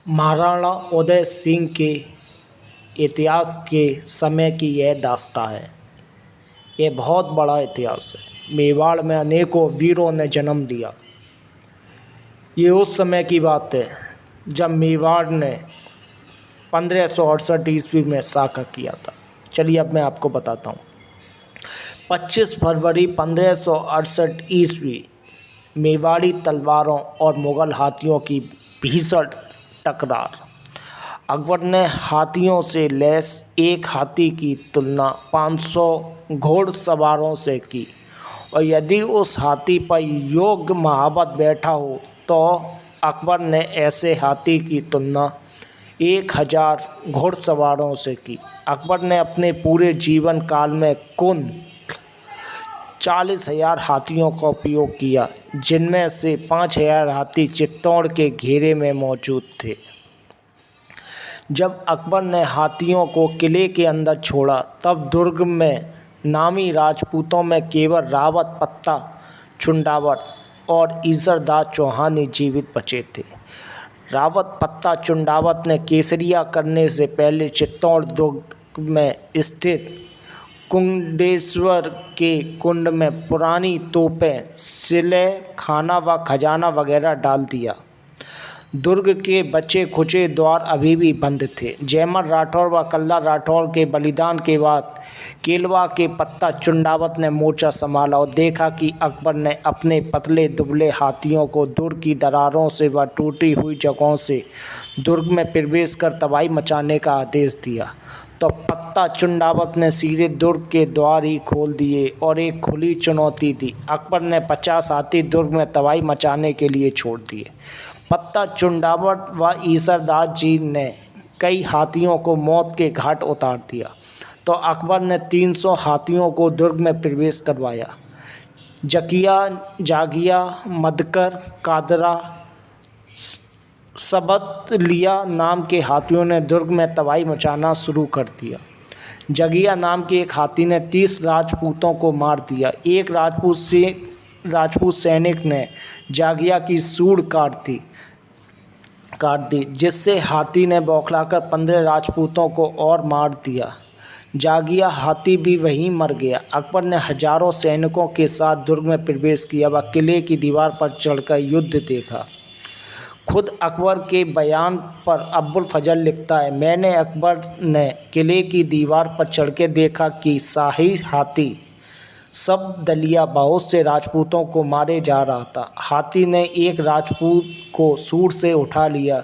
महाराणा उदय सिंह के इतिहास के समय की यह दास्तां है। ये बहुत बड़ा इतिहास है। मेवाड़ में अनेकों वीरों ने जन्म लिया। ये उस समय की बात है जब मेवाड़ ने 1568 ईस्वी में साका किया था। चलिए अब मैं आपको बताता हूँ। 25 फरवरी 1568 ईस्वी मेवाड़ी तलवारों और मुग़ल हाथियों की भीषण टकरार। अकबर ने हाथियों से लैस एक हाथी की तुलना 500 घोड़सवारों से की और यदि उस हाथी पर योग्य महाबत बैठा हो तो अकबर ने ऐसे हाथी की तुलना 1000 घोड़सवारों से की। अकबर ने अपने पूरे जीवन काल में कुल 40,000 हाथियों का उपयोग किया, जिनमें से 5,000 हाथी चित्तौड़ के घेरे में मौजूद थे। जब अकबर ने हाथियों को किले के अंदर छोड़ा तब दुर्ग में नामी राजपूतों में केवल रावत पत्ता चुंडावत और ईसरदास चौहान ही जीवित बचे थे। रावत पत्ता चुंडावत ने केसरिया करने से पहले चित्तौड़ दुर्ग में स्थित कुंडेश्वर के कुंड में पुरानी तोपें, सिले खाना व खजाना वगैरह डाल दिया। दुर्ग के बचे खुचे द्वार अभी भी बंद थे। जयमल राठौर व कल्ला राठौर के बलिदान के बाद केलवा के पत्ता चुंडावत ने मोर्चा संभाला और देखा कि अकबर ने अपने पतले दुबले हाथियों को दुर्ग की दरारों से व टूटी हुई जगहों से दुर्ग में प्रवेश कर तबाही मचाने का आदेश दिया। तो पत्ता चुंडावत ने सीधे दुर्ग के द्वार ही खोल दिए और एक खुली चुनौती दी। अकबर ने 50 हाथी दुर्ग में तबाही मचाने के लिए छोड़ दिए। पत्ता चुंडावत व ईसरदास जी ने कई हाथियों को मौत के घाट उतार दिया तो अकबर ने 300 हाथियों को दुर्ग में प्रवेश करवाया। जकिया, जागिया, मदकर, कादरा, सबतलिया नाम के हाथियों ने दुर्ग में तबाही मचाना शुरू कर दिया। जगिया नाम के एक हाथी ने 30 राजपूतों को मार दिया। एक राजपूत सैनिक ने जागिया की सूंड काट दी, जिससे हाथी ने बौखलाकर 15 राजपूतों को और मार दिया। जागिया हाथी भी वहीं मर गया। अकबर ने हजारों सैनिकों के साथ दुर्ग में प्रवेश किया व किले की दीवार पर चढ़कर युद्ध देखा। खुद अकबर के बयान पर अब्बुल फजल लिखता है, मैंने अकबर ने किले की दीवार पर चढ़ के देखा कि शाही हाथी सब दलिया बहुत से राजपूतों को मारे जा रहा था। हाथी ने एक राजपूत को सूंड से उठा लिया।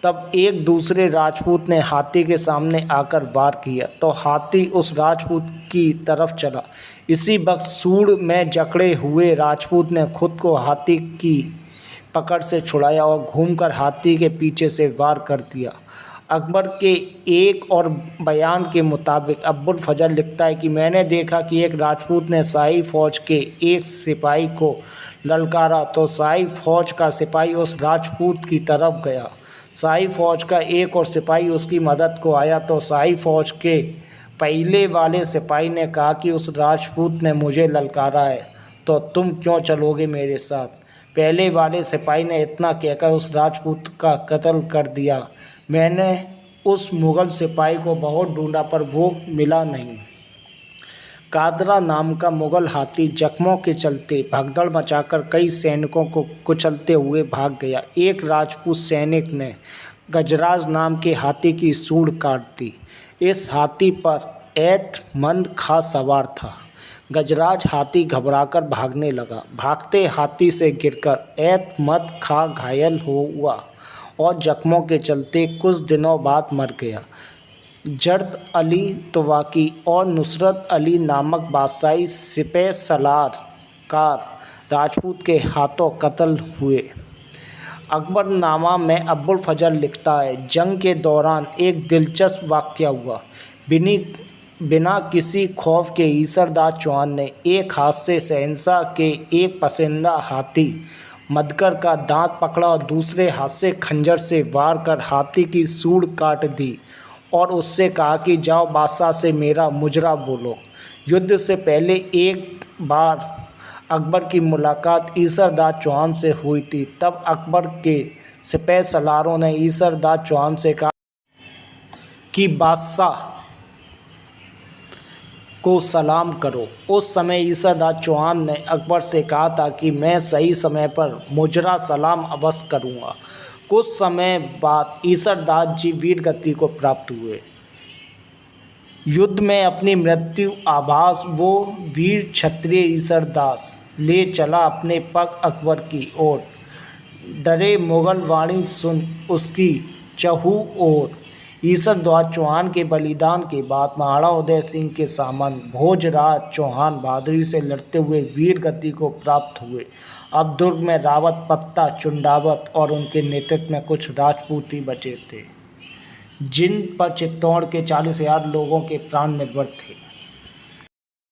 तब एक दूसरे राजपूत ने हाथी के सामने आकर वार किया तो हाथी उस राजपूत की तरफ चला। इसी वक्त सूंड में जकड़े हुए राजपूत ने खुद को हाथी की पकड़ से छुड़ाया और घूमकर हाथी के पीछे से वार कर दिया। अकबर के एक और बयान के मुताबिक अब्बुल फजल लिखता है कि मैंने देखा कि एक राजपूत ने शाही फौज के एक सिपाही को ललकारा तो शाही फौज का सिपाही उस राजपूत की तरफ गया। शाही फौज का एक और सिपाही उसकी मदद को आया तो शाही फौज के पहले वाले सिपाही ने कहा कि उस राजपूत ने मुझे ललकारा है तो तुम क्यों चलोगे मेरे साथ। पहले वाले सिपाही ने इतना कहकर उस राजपूत का कत्ल कर दिया। मैंने उस मुग़ल सिपाही को बहुत ढूंढा पर वो मिला नहीं। कादरा नाम का मुग़ल हाथी जख्मों के चलते भगदड़ मचाकर कई सैनिकों को कुचलते हुए भाग गया। एक राजपूत सैनिक ने गजराज नाम के हाथी की सूंड काट दी। इस हाथी पर एतमंद खां सवार था। गजराज हाथी घबराकर भागने लगा। भागते हाथी से गिरकर एतमंद खां घायल हुआ और जख्मों के चलते कुछ दिनों बाद मर गया। जर्द अली तुवाकी और नुसरत अली नामक बादशाही सिपह सलार कार राजपूत के हाथों कत्ल हुए। अकबरनामा में अब्बुल फजल लिखता है, जंग के दौरान एक दिलचस्प वाक़या हुआ। बिना किसी खौफ के ईसरदास चौहान ने एक हाथ से शहंशाह के एक पसंदीदा हाथी मदकर का दांत पकड़ा और दूसरे हाथ से खंजर से वार कर हाथी की सूंड काट दी और उससे कहा कि जाओ बादशाह से मेरा मुजरा बोलो। युद्ध से पहले एक बार अकबर की मुलाकात ईसरदास चौहान से हुई थी। तब अकबर के सिपह सलारों ने ईसरदास चौहान से कहा कि बादशाह को सलाम करो। उस समय ईसरदास चौहान ने अकबर से कहा था कि मैं सही समय पर मुजरा सलाम अवश्य करूँगा। कुछ समय बाद ईसरदास जी वीर गति को प्राप्त हुए। युद्ध में अपनी मृत्यु आभास वो वीर क्षत्रिय ईसरदास ले चला अपने पग अकबर की ओर। डरे मुगल वाणी सुन उसकी चहु ओर। ईसरदास चौहान के बलिदान के बाद महाराणा उदय सिंह के सामंत भोजराज चौहान बहादुरी से लड़ते हुए वीर गति को प्राप्त हुए। अब दुर्ग में रावत पत्ता चुंडावत और उनके नेतृत्व में कुछ राजपूत ही बचे थे, जिन पर चित्तौड़ के 40,000 लोगों के प्राण निर्भर थे।